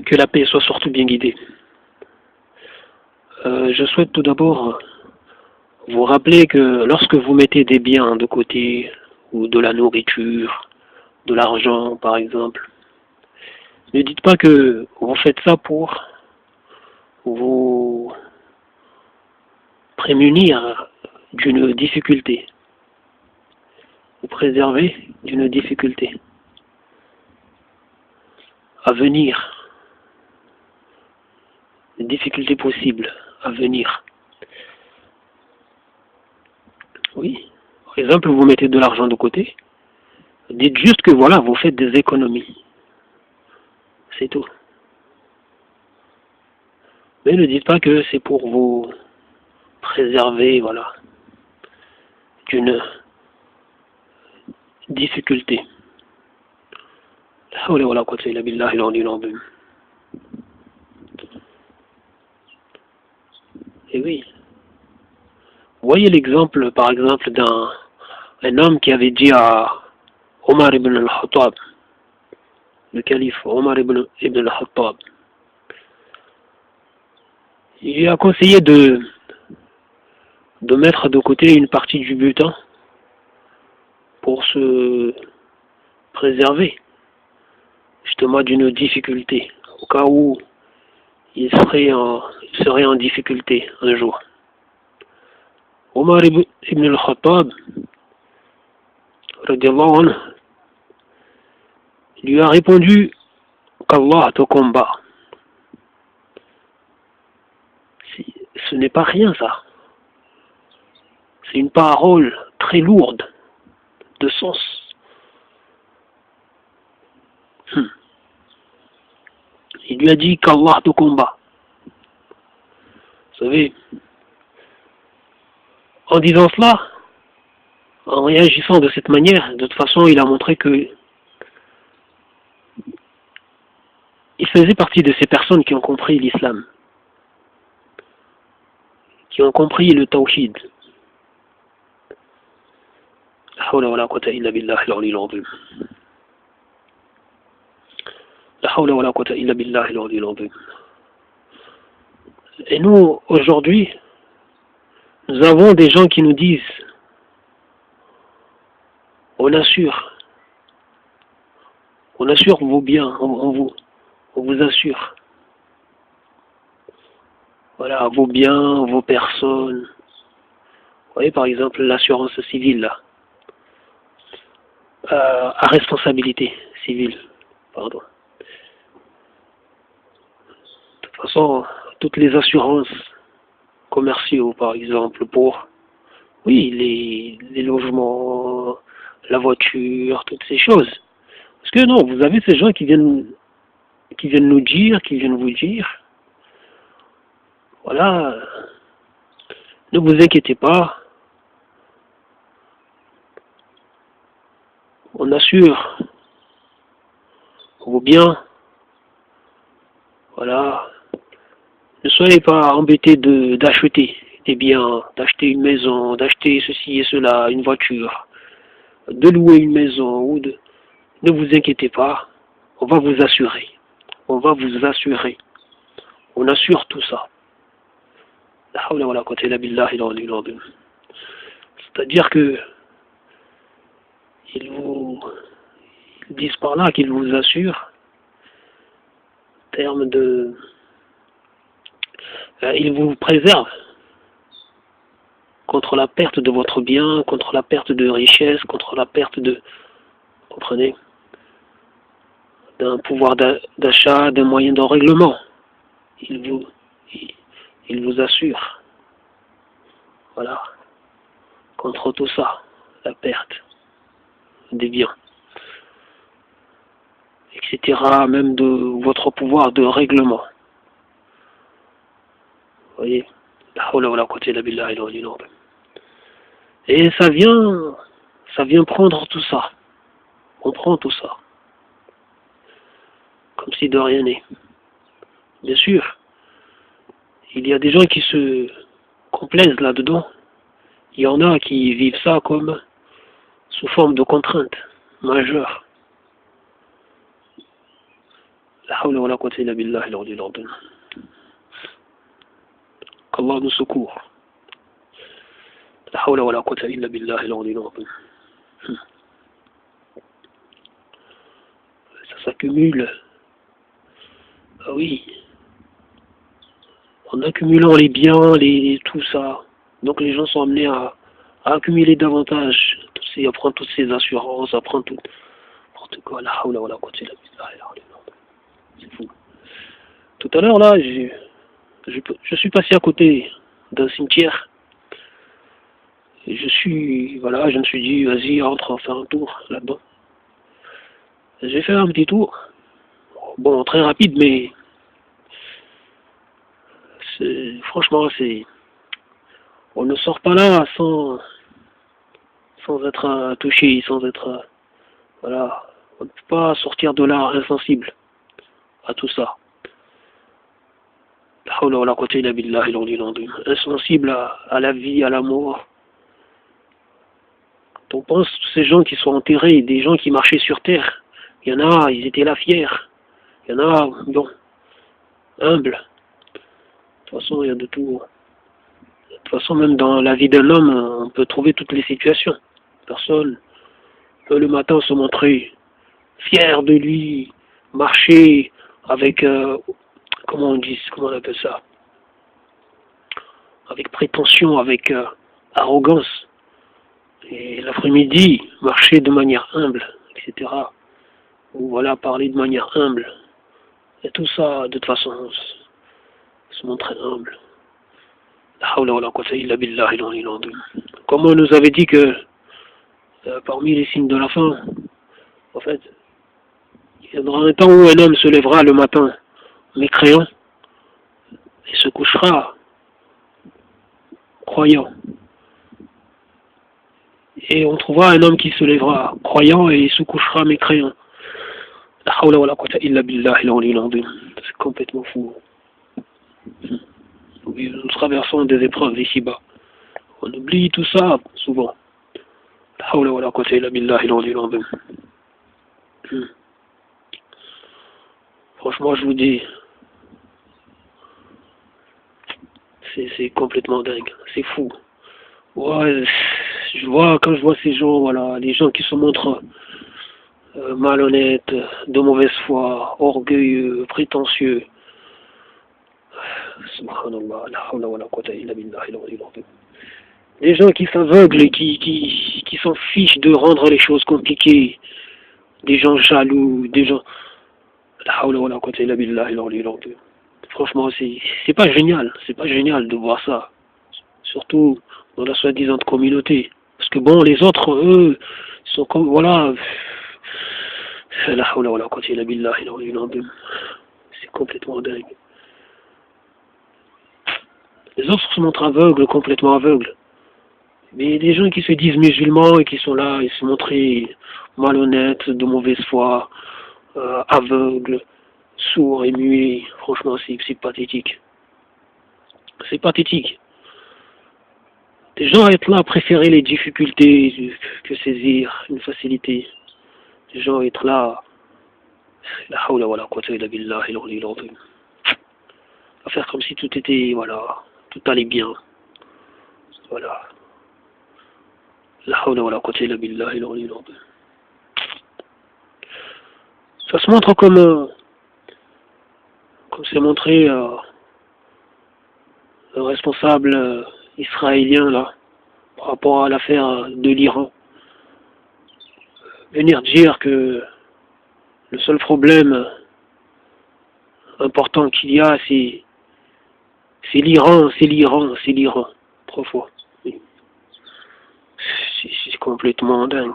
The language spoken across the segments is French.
Que la paix soit surtout bien guidée. Je souhaite tout d'abord vous rappeler que lorsque vous mettez des biens de côté, ou de la nourriture, de l'argent par exemple, ne dites pas que vous faites ça pour vous prémunir d'une difficulté, vous préserver d'une difficulté à venir, une difficulté possible à venir. Oui, par exemple, vous mettez de l'argent de côté, dites juste que voilà, vous faites des économies. C'est tout. Mais ne dites pas que c'est pour vous préserver, voilà, d'une difficulté. Et oui. Voyez l'exemple, par exemple, d'un homme qui avait dit à Omar ibn al-Khattab, le calife Omar ibn al-Khattab, il lui a conseillé de mettre de côté une partie du butin pour se préserver justement d'une difficulté, au cas où il serait en difficulté un jour. Omar ibn al-Khattab, radiallahu anhu, lui a répondu qu'Allah te combat. Ce n'est pas rien ça. C'est une parole très lourde de sens. Il lui a dit qu'Allah te combat. Vous savez, en disant cela, en réagissant de cette manière, de toute façon, il a montré que il faisait partie de ces personnes qui ont compris l'islam, qui ont compris le tawhid. La hawla wa la quwwata illa billahi al-'aliyyil 'azim. La hawla wa la quwwata illa billahi al-'aliyyil 'azim. Et nous, aujourd'hui, nous avons des gens qui nous disent on assure vos biens, on vous assure. Voilà, vos biens, vos personnes. Vous voyez par exemple l'assurance civile là. À responsabilité civile, pardon. De toute façon, toutes les assurances commerciaux par exemple pour, oui, les logements, la voiture, toutes ces choses. Parce que non, vous avez ces gens qui viennent nous dire, qui viennent vous dire, voilà, ne vous inquiétez pas, on assure vos biens, voilà, ne soyez pas embêtés d'acheter des biens, d'acheter une maison, d'acheter ceci et cela, une voiture, de louer une maison, ne vous inquiétez pas, on va vous assurer, on va vous assurer, on assure tout ça. C'est-à-dire que ils disent par là qu'ils vous assurent en termes de ils vous préservent contre la perte de votre bien, contre la perte de richesse, contre la perte de, comprenez, d'un pouvoir d'achat, d'un moyen de règlement. Ils vous assurent, voilà, contre tout ça, la perte des biens, etc., même de votre pouvoir de règlement. Vous voyez, et ça vient prendre tout ça. On prend tout ça. Comme si de rien n'est. Bien sûr, il y a des gens qui se complaisent là-dedans. Il y en a qui vivent ça comme sous forme de contrainte majeure. La hawla wa la quwwata illa billahi al-ali al-azim. Qu'Allah nous secourt. La hawla wa la quwwata illa billahi al-ali al-azim. Ça s'accumule. Ah oui. En accumulant les biens, tout ça. Donc les gens sont amenés à accumuler davantage. À prendre toutes ces assurances, à prendre tout. N'importe quoi. La hawla wa la quwwata illa billahi al-ali al-azim. C'est fou. Tout à l'heure, là, je suis passé à côté d'un cimetière. Et je me suis dit, vas-y, entre, on va faire un tour là-bas. J'ai fait un petit tour. Bon, très rapide, mais franchement, on ne sort pas là sans être touché, sans être, voilà, on ne peut pas sortir de là insensible à tout ça. La hawla wa la quwwata illa billahi al-ali al-azim. Insensible à la vie, à la mort. On pense tous ces gens qui sont enterrés, des gens qui marchaient sur terre. Il y en a, ils étaient là fiers. Il y en a, bon, humbles. De toute façon, il y a de tout. De toute façon, même dans la vie d'un homme, on peut trouver toutes les situations. Personne peut le matin se montrer fier de lui, marcher avec, comment on appelle ça, avec prétention, avec arrogance. Et l'après-midi, marcher de manière humble, etc. Ou voilà, parler de manière humble. Et tout ça, de toute façon, se montrer humble. La hawla wa la quwwata illa billahi al-ali al-azim. Comme on nous avait dit que parmi les signes de la fin, en fait, il y aura un temps où un homme se lèvera le matin mécréant et se couchera croyant. Et on trouvera un homme qui se lèvera croyant et se couchera mécréant. La hawla wa la quwwata illa billahi al-ali al-azim. C'est complètement fou. Nous traversons des épreuves ici-bas. On oublie tout ça souvent. La hawla wa la quwwata illa billahi al-ali al-azim. Franchement, je vous dis, c'est complètement dingue. C'est fou. Ouais, quand je vois ces gens, voilà, les gens qui se montrent malhonnêtes, de mauvaise foi, orgueilleux, prétentieux. Subhanallah, la hawla wa la quwwata illa billahi al-ali al-azim. Les gens qui s'aveuglent et qui s'en fichent de rendre les choses compliquées. Des gens jaloux, des gens. La hawla wa la quwwata illa billahi al-ali al-azim. Franchement, c'est pas génial. C'est pas génial de voir ça. Surtout dans la soi-disant communauté. Parce que bon, les autres, eux, sont comme, voilà. La hawla wa la quwwata illa billahi al-ali al-azim. C'est complètement dingue. Les autres se montrent aveugles, complètement aveugles. Mais les gens qui se disent musulmans et qui sont là, ils se montrent malhonnêtes, de mauvaise foi, aveugles, sourds et muets. Franchement, c'est pathétique. C'est pathétique. Des gens être là à préférer les difficultés que saisir une facilité. Des gens être là, la hawla wa la quwwata illa billahi al-ali al-azim. À faire comme si tout était, voilà, tout allait bien. Voilà. La hawla wa la quwwata illa billahi al-ali al-azim. Ça se montre comme c'est montré le responsable israélien là, par rapport à l'affaire de l'Iran. Venir dire que le seul problème important qu'il y a, c'est l'Iran. Trois fois. Oui. C'est complètement dingue.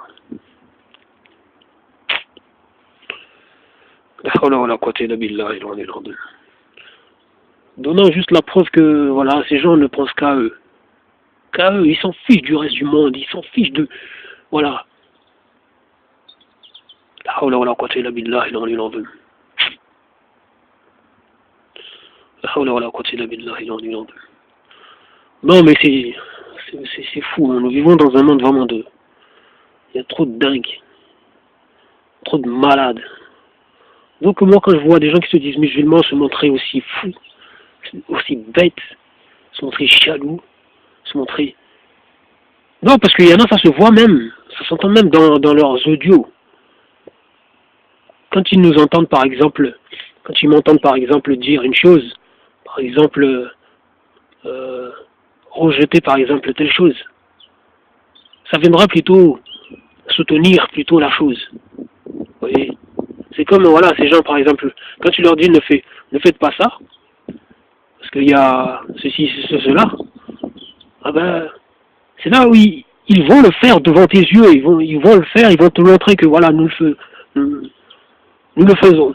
La hawla wa la quwwata illa billahi al-ali al-azim. Donnant juste la preuve que voilà, ces gens ne pensent qu'à eux. Qu'à eux, ils s'en fichent du reste du monde, ils s'en fichent de. Voilà. La hawla wa la quwwata illa billahi al-ali al-azim. La hawla wa la quwwata illa billahi al-ali al-azim. Non mais c'est fou, hein. Nous vivons dans un monde vraiment de. Il y a trop de dingues. Trop de malades. Donc moi, quand je vois des gens qui se disent musulmans se montrer aussi fous, aussi bêtes, se montrer jaloux, se montrer... Non, parce qu'il y en a, ça se voit même, ça s'entend même dans leurs audios. Quand ils nous entendent, par exemple, quand ils m'entendent, par exemple, dire une chose, par exemple, rejeter, par exemple, telle chose, ça viendra plutôt soutenir plutôt la chose. Vous voyez, c'est comme, voilà, ces gens, par exemple, quand tu leur dis ne faites pas ça, parce qu'il y a ceci, cela, ah ben, c'est là où ils vont le faire devant tes yeux, ils vont le faire, ils vont te montrer que voilà, nous le faisons.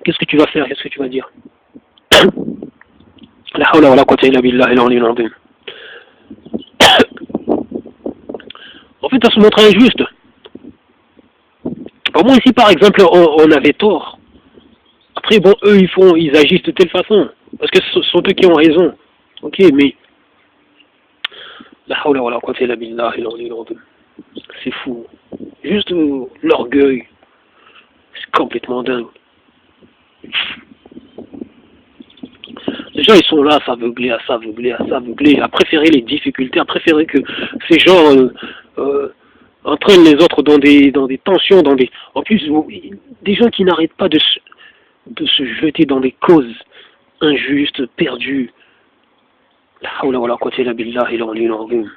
Qu'est-ce que tu vas faire, qu'est-ce que tu vas dire? La hawla wa la quwwata illa billah il al azim. En fait, ça se montre injuste. Au moins ici, par exemple, on avait tort. Après, bon, eux, ils agissent de telle façon. Parce que ce sont eux qui ont raison. Ok, mais... La hawla wa la quwwata illa billah il al azim. C'est fou. Juste l'orgueil. C'est complètement dingue. Les gens, ils sont là à s'aveugler, à préférer les difficultés, à préférer que ces gens entraînent les autres dans des tensions, en plus, des gens qui n'arrêtent pas de se jeter dans des causes injustes, perdues. La hawla wa la quwwata illa billah il al azim.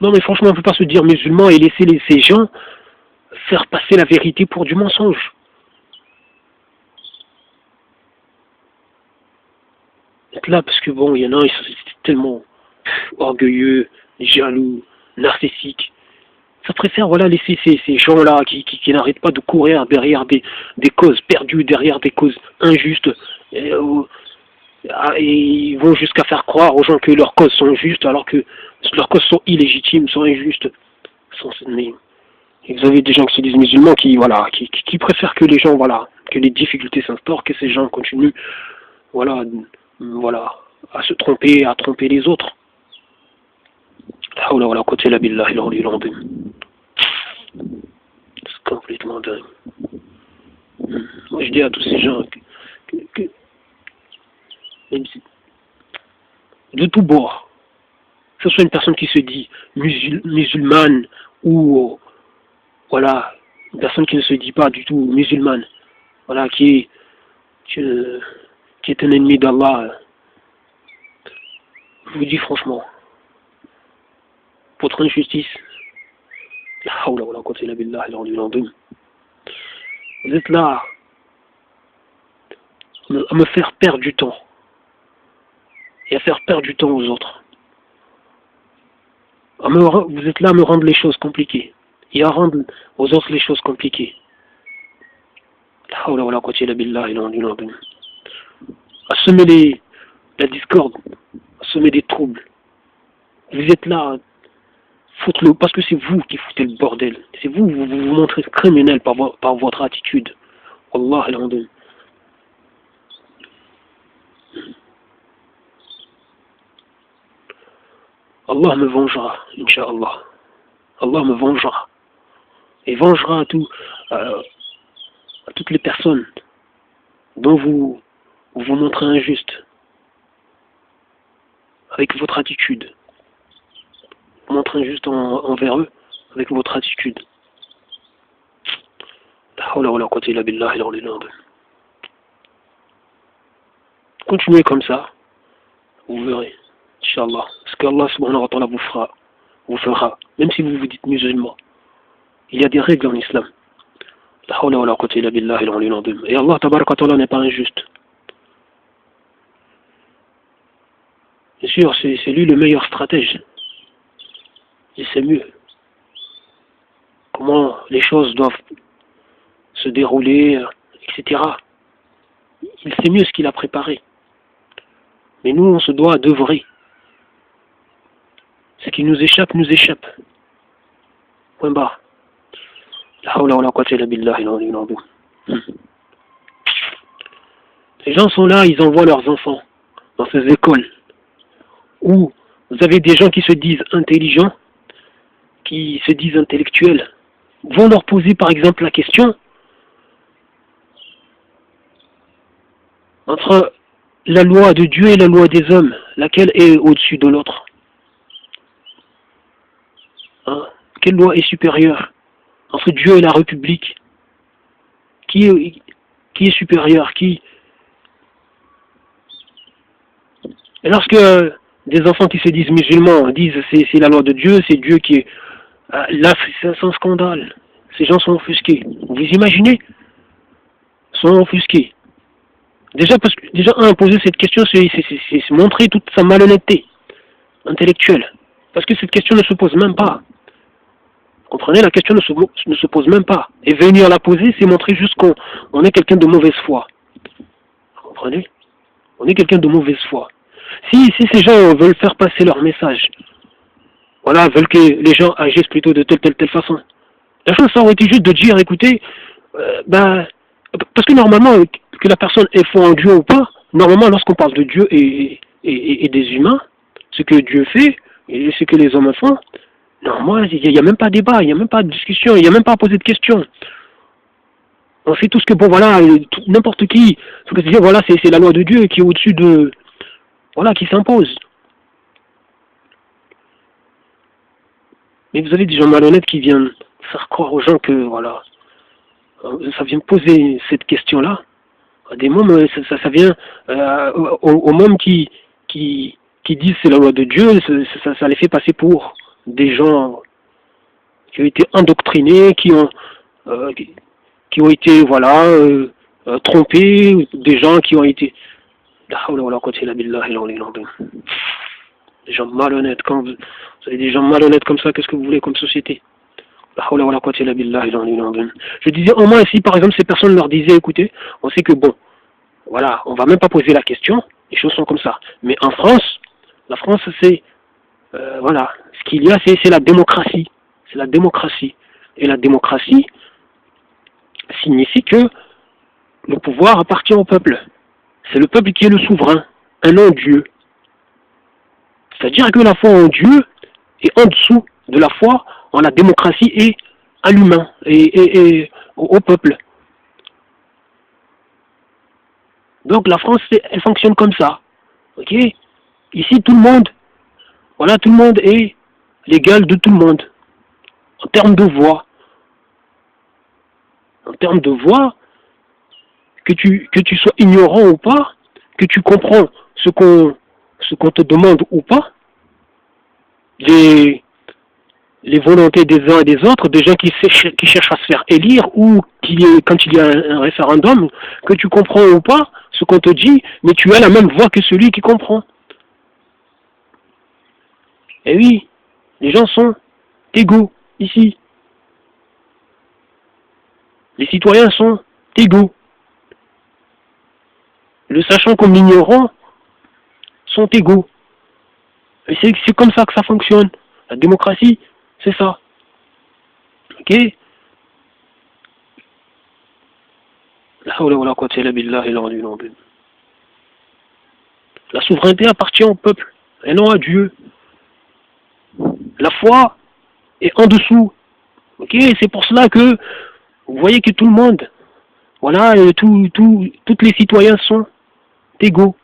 Non mais franchement, on ne peut pas se dire musulman et laisser ces gens faire passer la vérité pour du mensonge. Être là parce que bon, il y en a, ils sont tellement orgueilleux, jaloux, narcissiques. Ça préfère voilà laisser ces gens-là qui n'arrêtent pas de courir derrière des causes perdues, derrière des causes injustes. Et ils vont jusqu'à faire croire aux gens que leurs causes sont justes alors que leurs causes sont illégitimes, sont injustes. Mais vous avez des gens qui se disent musulmans qui préfèrent que les gens, voilà, que les difficultés s'instaurent, que ces gens continuent, voilà, à se tromper, à tromper les autres. C'est complètement dingue. Moi je dis à tous ces gens que de tout bord, que ce soit une personne qui se dit musulmane ou voilà, une personne qui ne se dit pas du tout musulmane, voilà, qui est un ennemi d'Allah, je vous dis franchement, votre injustice, vous êtes là à me faire perdre du temps et à faire perdre du temps aux autres. Vous êtes là à me rendre les choses compliquées et à rendre aux autres les choses compliquées. À semer la discorde, à semer des troubles. Vous êtes là, foutez-le, parce que c'est vous qui foutez le bordel. C'est vous vous montrez criminel par votre attitude. Wallah al-azim. Allah me vengera, Inch'Allah. Allah me vengera. Et vengera à toutes les personnes dont vous montrez injuste. Avec votre attitude. Vous montrez injuste envers eux avec votre attitude. Continuez comme ça, vous verrez. Inch'Allah. Ce qu'Allah subhanahu wa ta'ala vous fera, même si vous vous dites musulman. Il y a des règles en islam. Et Allah tabaraka wa ta'ala n'est pas injuste. Bien sûr, c'est lui le meilleur stratège. Il sait mieux comment les choses doivent se dérouler, etc. Il sait mieux ce qu'il a préparé. Mais nous, on se doit d'œuvrer. Ce qui nous échappe, nous échappe. Point barre. Les gens sont là, ils envoient leurs enfants dans ces écoles où vous avez des gens qui se disent intelligents qui se disent intellectuels, vont leur poser par exemple la question entre la loi de Dieu et la loi des hommes, laquelle est au-dessus de l'autre, hein? Quelle loi est supérieure entre Dieu et la République? Qui est supérieur? Et lorsque des enfants qui se disent musulmans disent c'est la loi de Dieu, c'est Dieu qui est... Là, c'est un scandale. Ces gens sont offusqués. Vous imaginez? Sont offusqués. Déjà, poser cette question, c'est montrer toute sa malhonnêteté intellectuelle. Parce que cette question ne se pose même pas. Vous comprenez? La question ne se pose même pas. Et venir la poser, c'est montrer juste qu'on est quelqu'un de mauvaise foi. Vous comprenez? On est quelqu'un de mauvaise foi. Si ces gens veulent faire passer leur message, voilà, veulent que les gens agissent plutôt de telle façon, la chose, ça aurait été juste de dire, écoutez, parce que normalement, que la personne ait foi en Dieu ou pas, normalement, lorsqu'on parle de Dieu et des humains, ce que Dieu fait et ce que les hommes font, normalement, il n'y a même pas de débat, il n'y a même pas de discussion, il n'y a même pas à poser de questions. On fait tout ce que, bon, voilà, n'importe qui, ce que dire, voilà, c'est la loi de Dieu qui est au-dessus de, voilà, qui s'impose. Mais vous avez des gens malhonnêtes qui viennent faire croire aux gens que, voilà, ça vient poser cette question-là. Des mômes, ça vient aux mômes qui disent c'est la loi de Dieu, ça les fait passer pour des gens qui ont été endoctrinés, qui ont été, voilà, trompés, des gens qui ont été... Des gens malhonnêtes, quand vous avez des gens malhonnêtes comme ça, qu'est-ce que vous voulez comme société? Je disais au moins si par exemple ces personnes leur disaient écoutez, on sait que bon, voilà, on va même pas poser la question, les choses sont comme ça. Mais en France, la France c'est voilà, ce qu'il y a c'est la démocratie. C'est la démocratie. Et la démocratie signifie que le pouvoir appartient au peuple. C'est le peuple qui est le souverain, un non Dieu. C'est-à-dire que la foi en Dieu est en dessous de la foi en la démocratie et à l'humain et au peuple. Donc la France, elle fonctionne comme ça. Ok? Ici, tout le monde, voilà, tout le monde est l'égal de tout le monde. En termes de voix. En termes de voix, que tu sois ignorant ou pas, que tu comprends ce qu'on te demande ou pas, les volontés des uns et des autres, des gens qui cherchent à se faire élire ou quand il y a un référendum, que tu comprends ou pas ce qu'on te dit, mais tu as la même voix que celui qui comprend. Et oui, les gens sont égaux ici. Les citoyens sont égaux. Le sachant comme l'ignorant sont égaux. Et c'est comme ça que ça fonctionne. La démocratie, c'est ça. Ok? La souveraineté appartient au peuple et non à Dieu. La foi est en dessous. Ok? C'est pour cela que vous voyez que tout le monde, voilà, tous les citoyens sont égaux.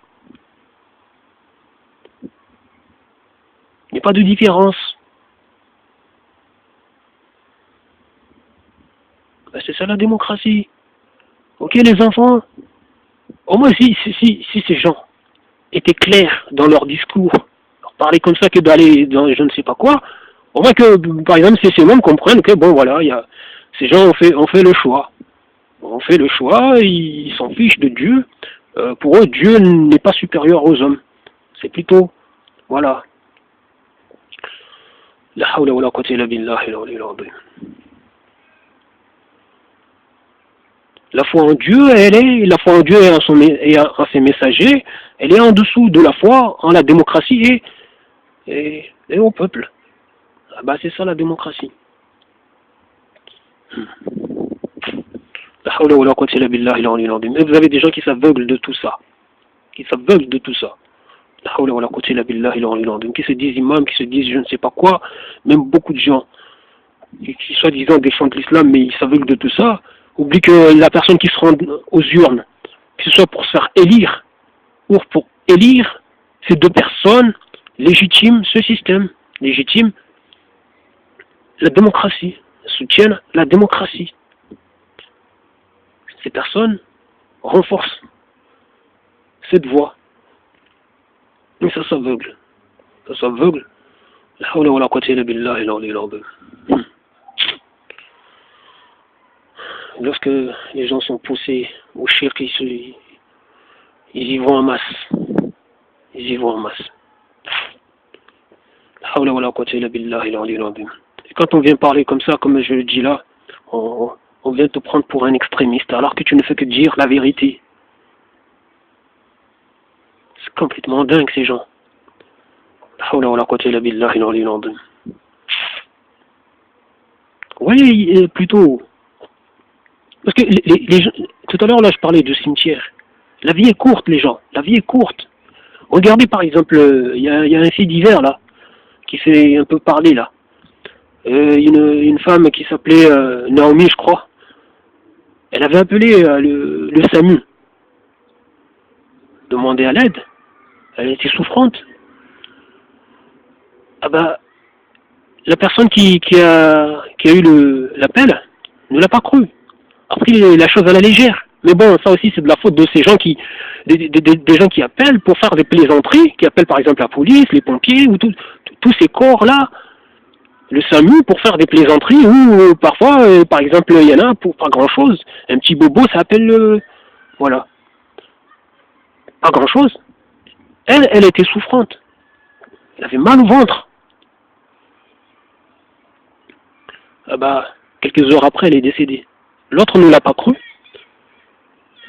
Il n'y a pas de différence. Ben, c'est ça la démocratie. Ok, les enfants, au moins si ces gens étaient clairs dans leur discours, leur parler comme ça que d'aller dans je ne sais pas quoi, au moins que, par exemple, ces mômes comprennent que, bon, voilà, ces gens ont fait le choix. On fait le choix, ils s'en fichent de Dieu. Pour eux, Dieu n'est pas supérieur aux hommes. C'est plutôt, voilà. La hawla wa la quwwata illa billahi al-aliyyil azim. La foi en Dieu, la foi en Dieu et en ses messagers, elle est en dessous de la foi en la démocratie et au peuple. Ah bah c'est ça la démocratie. La hawla wa la quwwata illa billahi al-aliyyil azim. Et vous avez des gens qui s'aveuglent de tout ça. Qui s'aveuglent de tout ça. La hawla wa la quwwata illa billahi al-aliyyil azim. Qui se disent imams, qui se disent je ne sais pas quoi. Même beaucoup de gens. qui soi-disant défendent l'islam, mais ils s'aveuglent de tout ça, oublient que la personne qui se rend aux urnes, que ce soit pour se faire élire ou pour élire, ces deux personnes légitiment ce système, légitiment la démocratie, soutiennent la démocratie. Ces personnes renforcent cette voie. Mais ça s'aveugle. Ça s'aveugle. La hawla wa la quwwata illa billahi al-aliyyil azim. Lorsque les gens sont poussés au shirk, ils y vont en masse. Ils y vont en masse. La hawla wa la quwwata illa billahi al-aliyyil azim. Et quand on vient parler comme ça, comme je le dis là, on vient te prendre pour un extrémiste, alors que tu ne fais que dire la vérité. C'est complètement dingue ces gens. La hawla wa la quwwata illa billahi al-aliyyil azim. Oui, plutôt. Parce que les gens, tout à l'heure là je parlais du cimetière. La vie est courte les gens, la vie est courte. Regardez par exemple, il y a un fait divers là, qui fait un peu parler là. Une femme qui s'appelait Naomi je crois. Elle avait appelé le SAMU. Demandé à l'aide. Elle était souffrante. Ah bah, la personne qui a eu l'appel ne l'a pas cru. A pris la chose à la légère. Mais bon, ça aussi c'est de la faute de ces gens des gens qui appellent pour faire des plaisanteries, qui appellent par exemple la police, les pompiers, ou tous ces corps-là, le SAMU pour faire des plaisanteries, ou parfois, par exemple, il y en a pour pas grand-chose, un petit bobo, ça appelle, voilà, pas grand-chose. Elle était souffrante. Elle avait mal au ventre. Ah bah, quelques heures après, elle est décédée. L'autre ne l'a pas cru.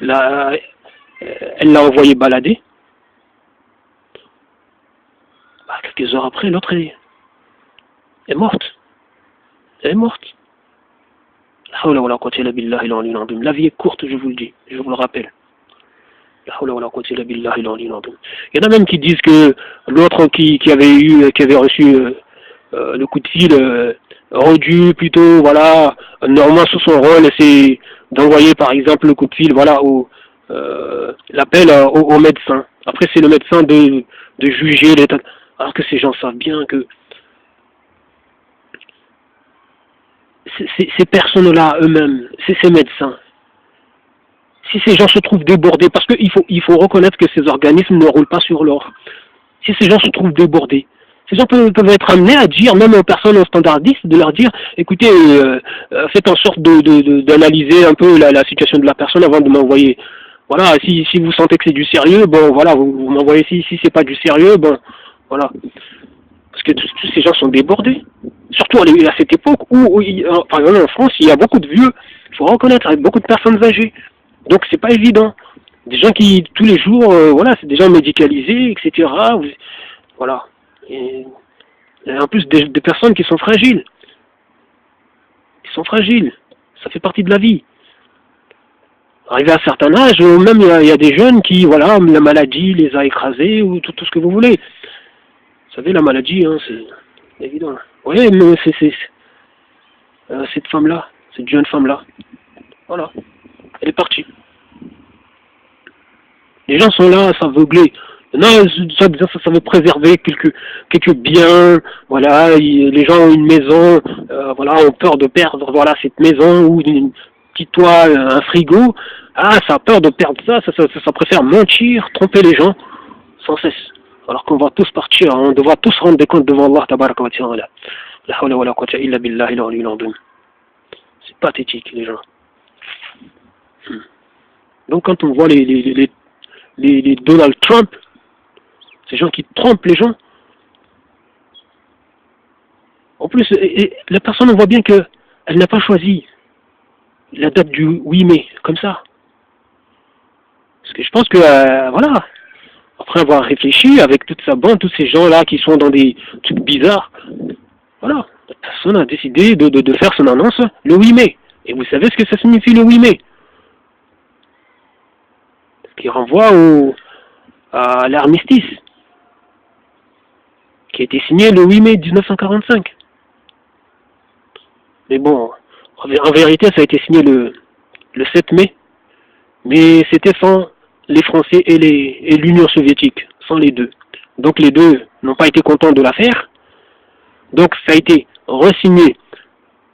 Elle l'a envoyé balader. Bah, quelques heures après, l'autre est morte. Elle est morte. La vie est courte, je vous le dis. Je vous le rappelle. Il y en a même qui disent que l'autre qui avait reçu le coup de fil aurait dû plutôt, voilà, normalement sous son rôle, c'est d'envoyer par exemple le coup de fil, voilà, l'appel au médecin. Après c'est le médecin de juger l'état. Alors que ces gens savent bien que ces personnes-là eux-mêmes, ces médecins, si ces gens se trouvent débordés, parce qu'il faut reconnaître que ces organismes ne roulent pas sur l'or. Si ces gens se trouvent débordés, ces gens peuvent être amenés à dire, même aux personnes standardistes, de leur dire, écoutez, faites en sorte d'analyser un peu la situation de la personne avant de m'envoyer. Voilà, si vous sentez que c'est du sérieux, bon, voilà, vous m'envoyez. Si c'est pas du sérieux, bon, voilà. Parce que tous ces gens sont débordés. Surtout à cette époque où, par exemple en France, il y a beaucoup de vieux, il faut reconnaître, avec beaucoup de personnes âgées. Donc c'est pas évident. Des gens qui, tous les jours, voilà, c'est des gens médicalisés, etc. Voilà. Et en plus, des personnes qui sont fragiles. Ils sont fragiles. Ça fait partie de la vie. Arrivé à un certain âge, même il y a des jeunes qui, voilà, la maladie les a écrasés, ou tout ce que vous voulez. Vous savez, la maladie, hein, c'est évident. Oui, mais cette femme-là, cette jeune femme-là, voilà, elle est partie. Les gens sont là à s'aveugler. Non, ça veut préserver quelques biens. Voilà, les gens ont une maison, voilà, ont peur de perdre, voilà, cette maison ou une petite toit, un frigo. Ah, ça a peur de perdre ça préfère mentir, tromper les gens sans cesse. Alors qu'on va tous partir, on devra tous rendre des comptes devant Allah tabaraka wa ta'ala. La hawla wa la quwwata illa billahi al-aliyyil azim. C'est pathétique, les gens. Donc quand on voit les Donald Trump, ces gens qui trompent les gens, en plus, la personne, on voit bien qu'elle n'a pas choisi la date du 8 mai, comme ça. Parce que je pense que, voilà, après avoir réfléchi avec toute sa bande, tous ces gens-là qui sont dans des trucs bizarres, voilà, la personne a décidé de faire son annonce le 8 mai. Et vous savez ce que ça signifie le 8 mai? Qui renvoie à l'armistice, qui a été signé le 8 mai 1945. Mais bon, en vérité, ça a été signé le 7 mai, mais c'était sans les Français et l'Union soviétique, sans les deux. Donc les deux n'ont pas été contents de l'affaire. Donc ça a été re-signé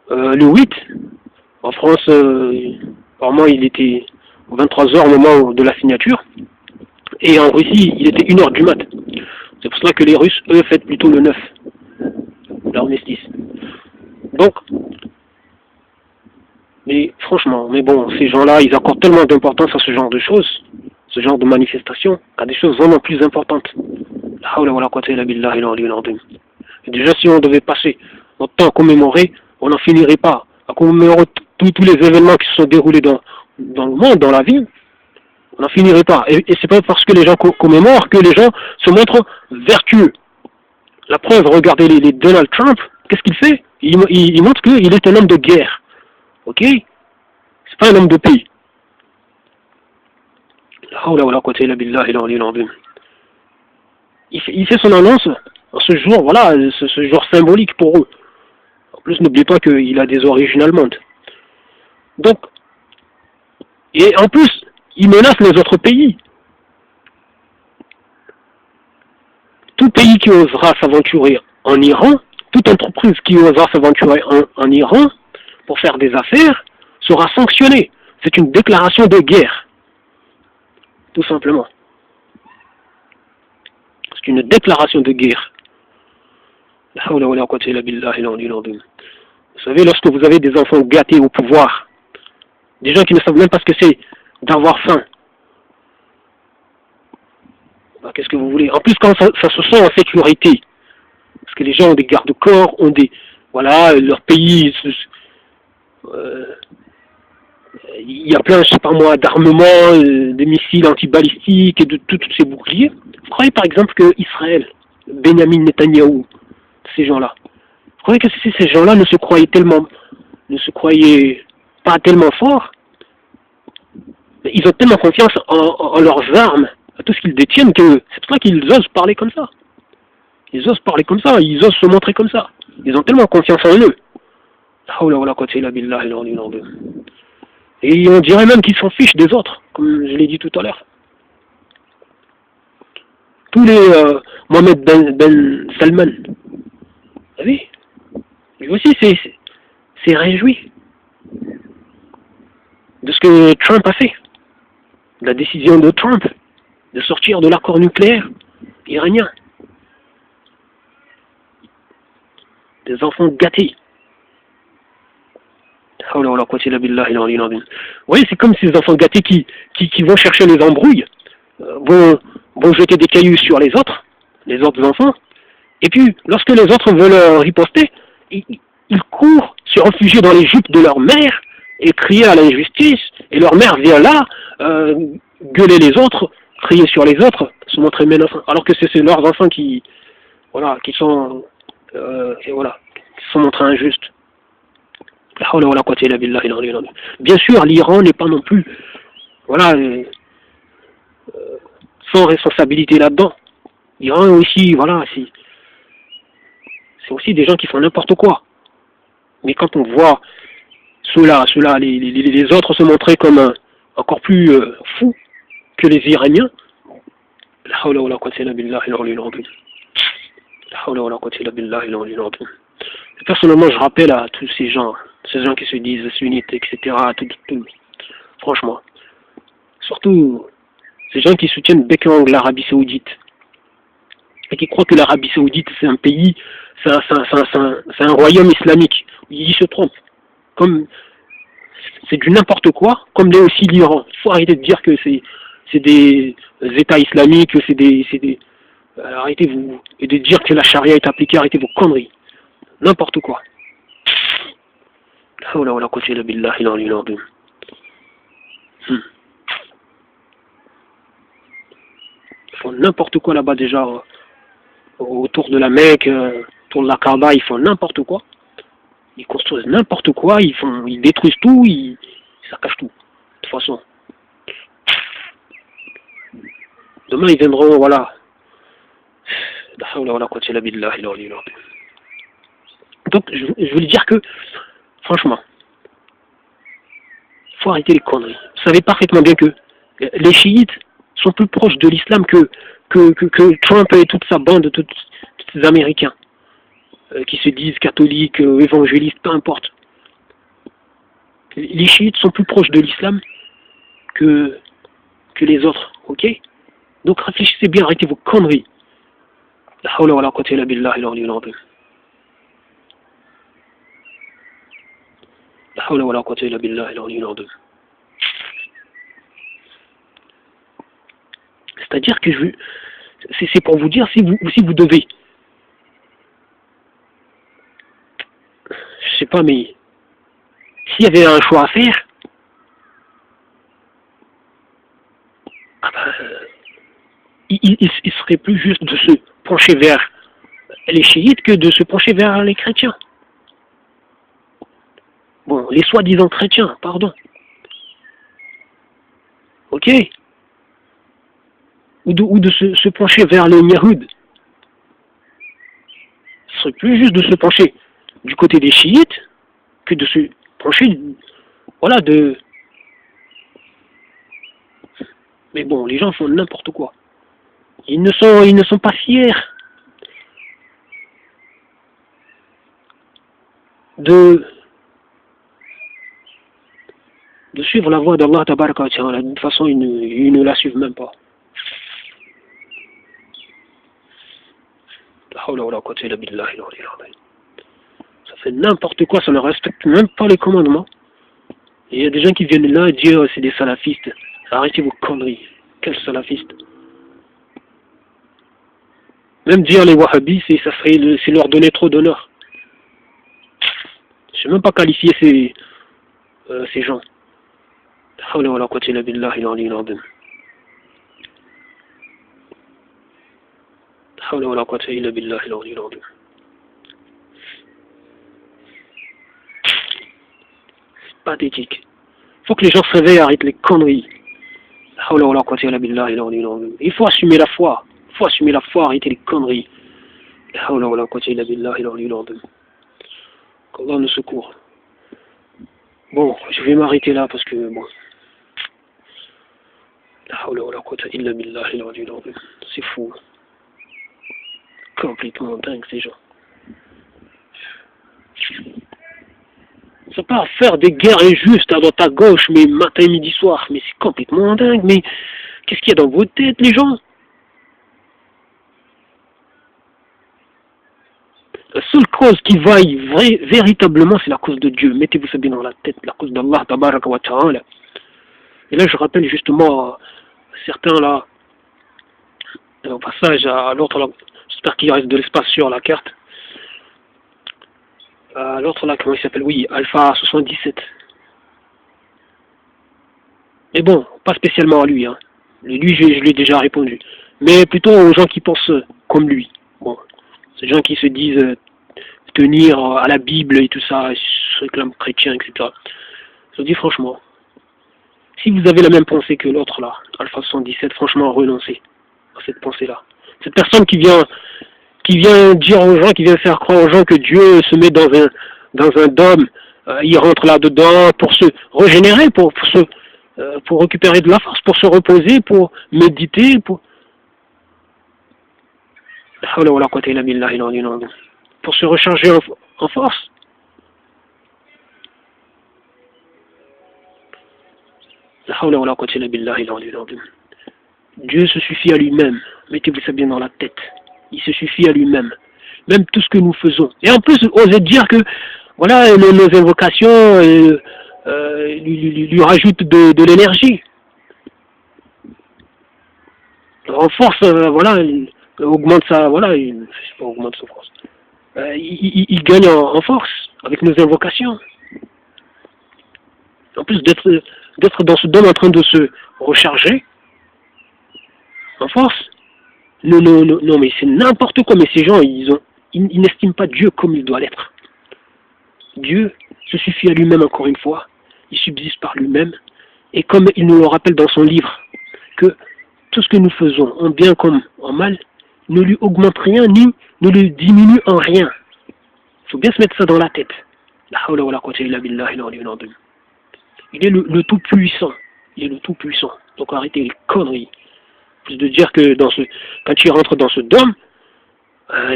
le 8. En France, apparemment, il était 23 heures au moment de la signature. Et en Russie, il était 1 heure du mat. C'est pour cela que les Russes, eux, fêtent plutôt le 9, l'armistice. Donc, mais franchement, mais bon, ces gens-là, ils accordent tellement d'importance à ce genre de choses, ce genre de manifestations, à des choses vraiment plus importantes. Et déjà, si on devait passer notre temps à commémorer, on n'en finirait pas. À commémorer tous les événements qui se sont déroulés dans le monde, dans la vie, on n'en finirait pas. Et c'est pas parce que les gens commémorent que les gens se montrent vertueux. La preuve, regardez les Donald Trump, qu'est-ce qu'il fait? Il montre qu'il est un homme de guerre. Ok? C'est pas un homme de paix. Il fait son annonce en ce jour, voilà, ce jour symbolique pour eux. En plus, n'oubliez pas qu'il a des origines allemandes. Donc, et en plus, il menace les autres pays. Tout pays qui osera s'aventurer en Iran, toute entreprise qui osera s'aventurer en Iran pour faire des affaires sera sanctionnée. C'est une déclaration de guerre. Tout simplement. C'est une déclaration de guerre. Vous savez, lorsque vous avez des enfants gâtés au pouvoir, des gens qui ne savent même pas ce que c'est d'avoir faim, bah, qu'est-ce que vous voulez? En plus, quand ça se sent en sécurité, parce que les gens ont des garde-corps, ont des... Voilà, leur pays... il y a plein, je sais pas moi, d'armements, de missiles antibalistiques et de tous ces boucliers. Vous croyez par exemple que Israël, Benjamin Netanyahou, ces gens-là, vous croyez que ces gens-là ne se croyaient pas tellement forts? Ils ont tellement confiance en leurs armes, à tout ce qu'ils détiennent, que c'est pour ça qu'ils osent parler comme ça. Ils osent parler comme ça, ils osent se montrer comme ça. Ils ont tellement confiance en eux. Et on dirait même qu'ils s'en fichent des autres, comme je l'ai dit tout à l'heure. Tous les Mohamed Ben Salman, vous savez, lui aussi c'est réjoui de ce que Trump a fait, de la décision de Trump de sortir de l'accord nucléaire iranien. Des enfants gâtés. Oui, c'est comme ces enfants gâtés qui vont chercher les embrouilles, vont jeter des cailloux sur les autres enfants, et puis lorsque les autres veulent riposter, ils courent se réfugier dans les jupes de leur mère et crier à l'injustice, et leur mère vient là, gueuler les autres, crier sur les autres, se montrer menaçants, alors que c'est leurs enfants qui sont montrés injustes. Bien sûr, l'Iran n'est pas non plus sans responsabilité là-dedans. L'Iran aussi, c'est aussi des gens qui font n'importe quoi. Mais quand on voit ceux-là, les autres se montrer comme encore plus fous que les Iraniens, personnellement, je rappelle à tous ces gens qui se disent sunnites, etc., franchement, surtout ces gens qui soutiennent bec et ongle l'Arabie Saoudite, et qui croient que l'Arabie Saoudite, c'est un pays, c'est un royaume islamique. Ils se trompent. Comme c'est du n'importe quoi, comme l'est aussi l'Iran. Il faut arrêter de dire que c'est des États islamiques, que c'est des arrêtez-vous. Et de dire que la charia est appliquée, arrêtez vos conneries. N'importe quoi. Ils font n'importe quoi là-bas déjà. Autour de la Mecque, autour de la Kaaba, ils font n'importe quoi. Ils construisent n'importe quoi, ils détruisent tout, ils saccagent tout. De toute façon. Demain, ils viendront, voilà. Donc, je voulais dire que Franchement, il faut arrêter les conneries. Vous savez parfaitement bien que les chiites sont plus proches de l'islam que Trump et toute sa bande, tous ces Américains qui se disent catholiques, évangélistes, peu importe. Les chiites sont plus proches de l'islam que les autres, ok? Donc réfléchissez bien, arrêtez vos conneries. La hawla wa la quwwata illa billahi al-aliyyil azim. La hawla wa la quwwata illa billahi al-aliyyil azim. C'est-à-dire que c'est pour vous dire si vous devez, je sais pas, mais s'il y avait un choix à faire, ah ben, il serait plus juste de se pencher vers les chiites que de se pencher vers les chrétiens. Bon, les soi-disant chrétiens, pardon. Ok? Ou de se pencher vers les Yahouds. Ce serait plus juste de se pencher du côté des chiites que de se pencher, voilà, de... Mais bon, les gens font n'importe quoi. Ils ne sont pas fiers de suivre la voie d'Allah tabaraka wa ta'ala. De toute façon, ils ne la suivent même pas. Ça fait n'importe quoi, ça ne respecte même pas les commandements. Et il y a des gens qui viennent là et disent oh, c'est des salafistes. Arrêtez vos conneries. Quels salafistes? Même dire les wahhabis, c'est leur donner trop d'honneur. Je ne sais même pas qualifier ces gens. C'est pathétique. Il faut que les gens se réveillent et arrêtent les conneries. Il faut assumer la foi. Il faut assumer la foi, arrêter les conneries. Qu'Allah nous secourt. Bon, je vais m'arrêter là parce que bon. C'est fou. Complètement dingue ces gens. Ça part faire des guerres injustes à droite à gauche, mais matin, midi, soir. Mais c'est complètement dingue. Mais qu'est-ce qu'il y a dans vos têtes, les gens? La seule cause qui vaille véritablement, c'est la cause de Dieu. Mettez-vous ça bien dans la tête, la cause d'Allah, tabaraka wa ta'ala. Et là, je rappelle justement certains là, au passage à l'autre là, j'espère qu'il reste de l'espace sur la carte. L'autre là, comment il s'appelle? Oui, Alpha 77. Mais bon, pas spécialement à lui. Hein. Lui, je lui ai déjà répondu. Mais plutôt aux gens qui pensent comme lui. Bon, ces gens qui se disent tenir à la Bible et tout ça, se réclament chrétiens, etc. Je dis franchement, si vous avez la même pensée que l'autre là, Alpha 77, franchement, renoncez à cette pensée-là. Cette personne qui vient dire aux gens, qui vient faire croire aux gens que Dieu se met dans un dôme, il rentre là-dedans pour se régénérer, pour récupérer de la force, pour se reposer, pour méditer, pour se recharger en force. Dieu se suffit à lui-même. Mettez-vous ça bien dans la tête. Il se suffit à lui-même. Même tout ce que nous faisons. Et en plus, osez dire que voilà, nos invocations lui rajoutent de l'énergie. Renforce, voilà, augmente sa, voilà, augmente sa force. Il gagne en force avec nos invocations. En plus d'être dans ce dôme en train de se recharger en force. Non, mais c'est n'importe quoi. Mais ces gens, ils n'estiment pas Dieu comme il doit l'être. Dieu se suffit à lui-même encore une fois. Il subsiste par lui-même. Et comme il nous le rappelle dans son livre, que tout ce que nous faisons, en bien comme en mal, ne lui augmente rien ni ne lui diminue en rien. Il faut bien se mettre ça dans la tête. La hawla wa la quwwata illa billahi al-aliyyil azim. Il est le tout-puissant. Il est le tout-puissant. Donc arrêtez les conneries. Plus de dire que quand il rentre dans ce dôme,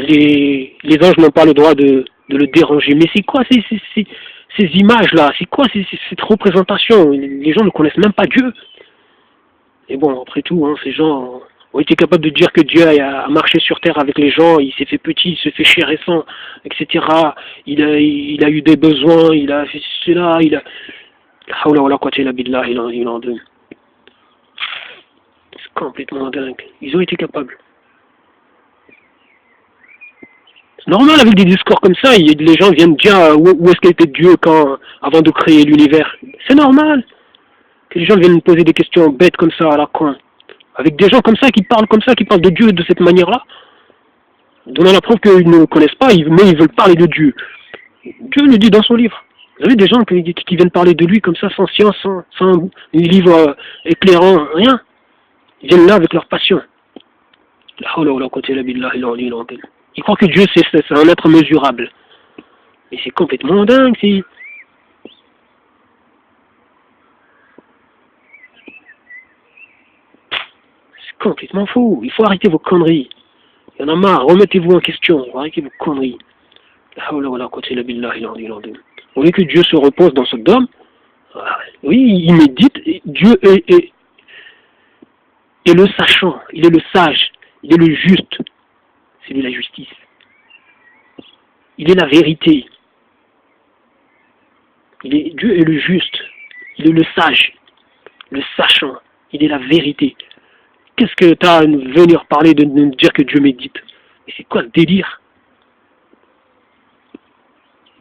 les anges n'ont pas le droit de le déranger. Mais c'est quoi ces images-là? C'est quoi cette représentation? Les gens ne connaissent même pas Dieu. Et bon, après tout, hein, ces gens ont été capables de dire que Dieu a marché sur terre avec les gens, il s'est fait petit, il se fait chair et sang, etc. Il a eu des besoins, il a fait cela, il a... C'est complètement dingue. Ils ont été capables. C'est normal avec des discours comme ça, les gens viennent dire où est-ce qu'était Dieu avant de créer l'univers. C'est normal que les gens viennent poser des questions bêtes comme ça à la con. Avec des gens comme ça, qui parlent de Dieu de cette manière-là, donnant la preuve qu'ils ne le connaissent pas, mais ils veulent parler de Dieu. Dieu le dit dans son livre. Vous avez des gens qui viennent parler de lui comme ça, sans science, sans livre éclairant, rien. Ils viennent là avec leur passion. Ils croient que Dieu, c'est un être mesurable. Mais c'est complètement dingue, c'est complètement fou. Il faut arrêter vos conneries. Il y en a marre, remettez-vous en question, arrêtez vos conneries. Au lieu que Dieu se repose dans ce dôme, oui, il médite, Dieu est le sachant, il est le sage, il est le juste, c'est lui la justice. Il est la vérité. Dieu est le juste, il est le sage, le sachant, il est la vérité. Qu'est-ce que tu as à venir parler de nous dire que Dieu médite? Mais c'est quoi ce délire?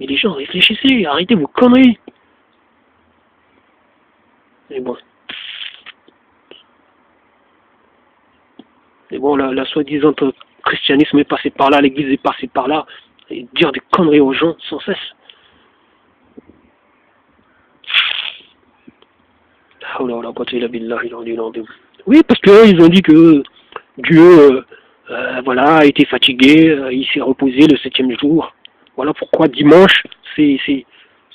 Mais les gens, réfléchissez, arrêtez vos conneries. Mais bon. Mais bon, la soi-disant christianisme est passé par là, l'église est passée par là, et dire des conneries aux gens sans cesse. Oui, parce qu'ils ont dit que Dieu voilà, a été fatigué, il s'est reposé le 7e jour. Voilà pourquoi dimanche, c'est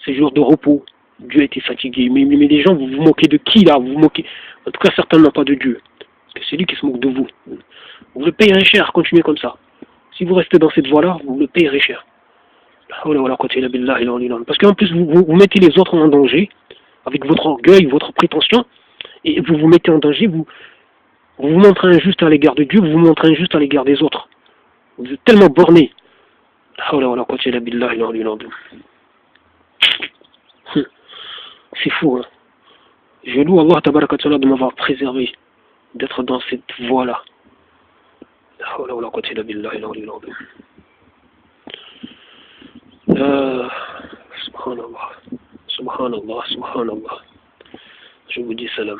jour de repos. Dieu a été fatigué. Mais les gens, vous vous moquez de qui là? Vous vous moquez. En tout cas, certains n'ont pas de Dieu. C'est lui qui se moque de vous. Vous le payerez cher, continuez comme ça. Si vous restez dans cette voie-là, vous le payerez cher. Parce qu'en plus, vous mettez les autres en danger, avec votre orgueil, votre prétention, et vous vous mettez en danger, vous vous montrez injuste à l'égard de Dieu, vous vous montrez injuste à l'égard des autres. Vous êtes tellement borné. C'est fou, hein. Je loue Allah tabaraka wa ta'ala de m'avoir préservé, d'être dans cette voie-là. Subhanallah, subhanallah, subhanallah. Je vous dis salam.